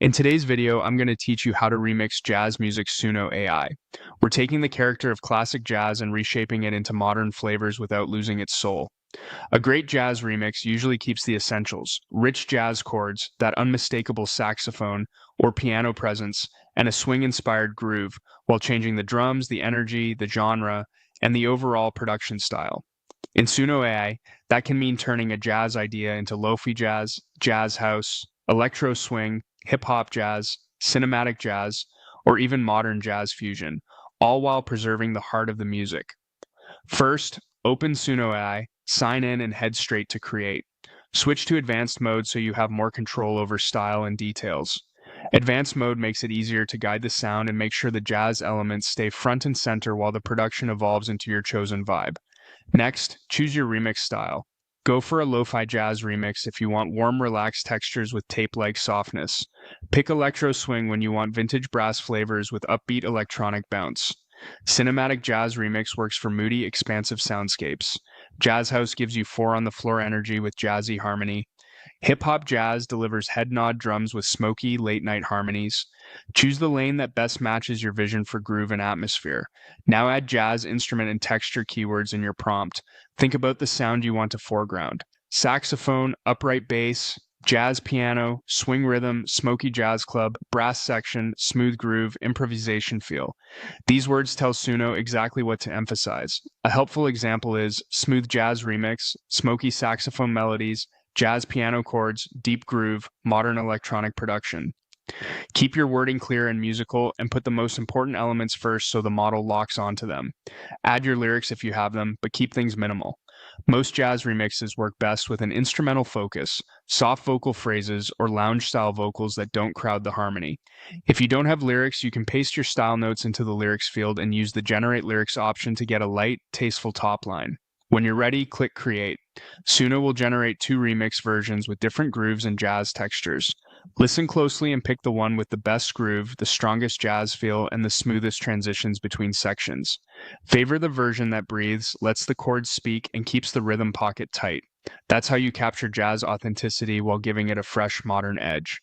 In today's video, I'm going to teach you how to remix jazz music Suno AI. We're taking the character of classic jazz and reshaping it into modern flavors without losing its soul. A great jazz remix usually keeps the essentials, rich jazz chords, that unmistakable saxophone or piano presence, and a swing-inspired groove, while changing the drums, the energy, the genre, and the overall production style. In Suno AI, that can mean turning a jazz idea into lofi jazz, jazz house, electro swing, hip hop jazz, cinematic jazz, or even modern jazz fusion, all while preserving the heart of the music. First, open Suno AI, sign in, and head straight to create. Switch to advanced mode so you have more control over style and details. Advanced mode makes it easier to guide the sound and make sure the jazz elements stay front and center while the production evolves into your chosen vibe. Next, choose your remix style. Go for a lo-fi jazz remix if you want warm, relaxed textures with tape-like softness. Pick electro swing when you want vintage brass flavors with upbeat electronic bounce. Cinematic jazz remix works for moody, expansive soundscapes. Jazz house gives you four-on-the-floor energy with jazzy harmony. Hip-hop jazz delivers head nod drums with smoky, late-night harmonies. Choose the lane that best matches your vision for groove and atmosphere. Now add jazz, instrument, and texture keywords in your prompt. Think about the sound you want to foreground. Saxophone, upright bass, jazz piano, swing rhythm, smoky jazz club, brass section, smooth groove, improvisation feel. These words tell Suno exactly what to emphasize. A helpful example is smooth jazz remix, smoky saxophone melodies, jazz piano chords, deep groove, modern electronic production. Keep your wording clear and musical, and put the most important elements first so the model locks onto them. Add your lyrics if you have them, but keep things minimal. Most jazz remixes work best with an instrumental focus, soft vocal phrases, or lounge-style vocals that don't crowd the harmony. If you don't have lyrics, you can paste your style notes into the lyrics field and use the Generate Lyrics option to get a light, tasteful top line. When you're ready, click Create. Suno will generate two remix versions with different grooves and jazz textures. Listen closely and pick the one with the best groove, the strongest jazz feel, and the smoothest transitions between sections. Favor the version that breathes, lets the chords speak, and keeps the rhythm pocket tight. That's how you capture jazz authenticity while giving it a fresh, modern edge.